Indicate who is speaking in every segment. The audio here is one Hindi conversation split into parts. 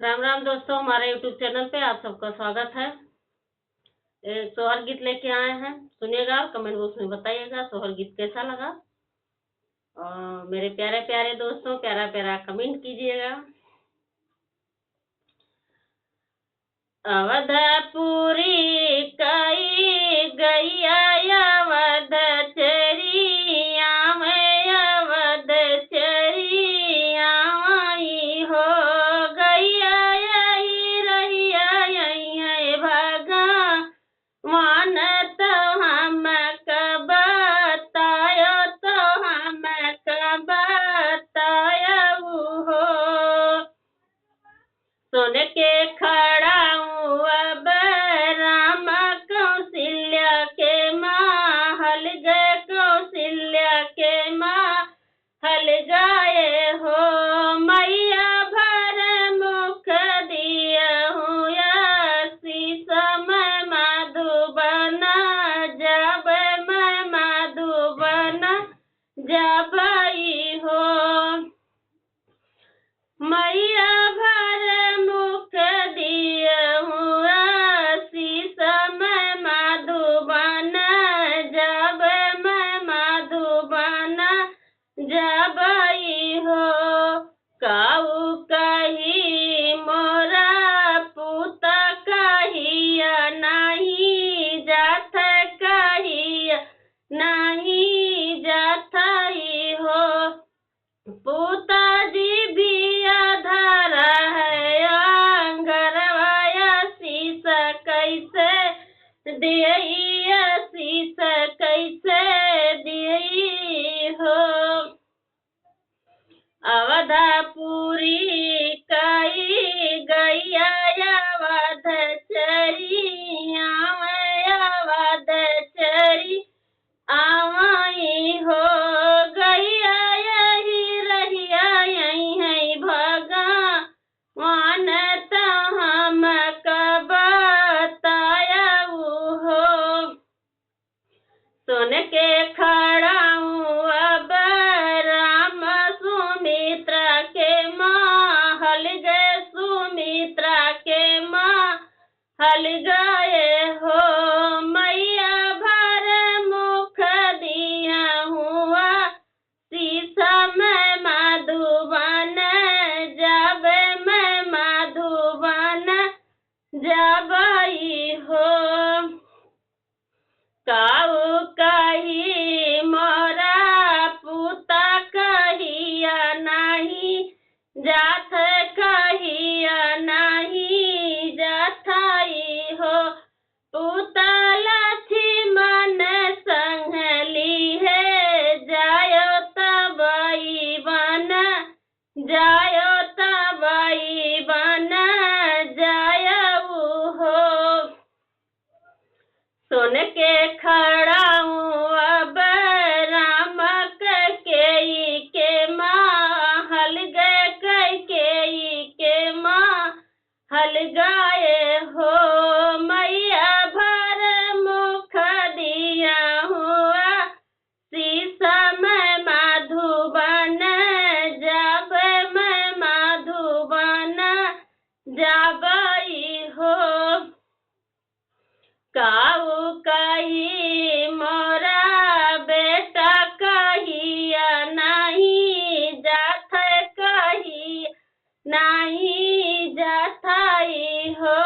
Speaker 1: राम राम दोस्तों, हमारे यूट्यूब चैनल पे आप सबका स्वागत है। एक सोहर गीत लेके आए हैं, सुनिएगा और कमेंट बॉक्स में बताइएगा सोहर गीत कैसा लगा। और मेरे प्यारे प्यारे दोस्तों, प्यारा प्यारा कमेंट कीजिएगा। अवधपुरी कई गैया अवध चरिया में अवध चरिया आई हो गैया यही रहिया यही है भागा मान तो हम बतायो तो हम बतायो हो सुन के खड़ा अब राम कौशल्या के महल गए कौशल्या के महल गए हो मैया भर मुख दिया हूँ समय मधुबन जब मैं मधुबन जब हो मैया भर मुख दिया हुआ समय मधुबन जब मैं मधुबन जब हो काऊ कही मोरा पुत कहिया नहीं जात कहिया नहीं जात हो पुताजी भी आधार है अंगरवाया शीश कैसे दिए शीश कैसे दिए हो अवधपुरी कई गैया अवध चरिया अवध चरी आई हो गैया यही रहिया यही है भगवान तो हम बताया हो सुन के खड़ा अब राम सुमित्रा के महल गए सुमित्रा के महल गए हो मैया भर मुख दिया हुआ समय मधुबन जब मैं मधुबन जब हो काऊ कही मोरा पुता कहिया नहीं जात कहिया नहीं जाथाई हो पुता लक्ष्मण संगली है जायो तबई बन जायो तबई बन जायो हो सुन के खड़ा अब राम कैकेयी के महल गए कैकेयी के महल गए हो मैया भर मुख दिया हुआ समय मधुबन जब मैं मधुबन जब हो काऊ कही मोरा बेटा कहिया नहीं जात कही नहीं जाथाई हो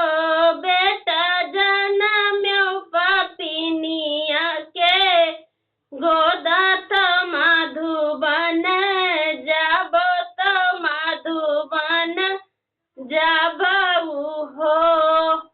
Speaker 1: बेटा जनम्यो पपिनिया के गोदा तो मधुबन जब तो मधुबन जब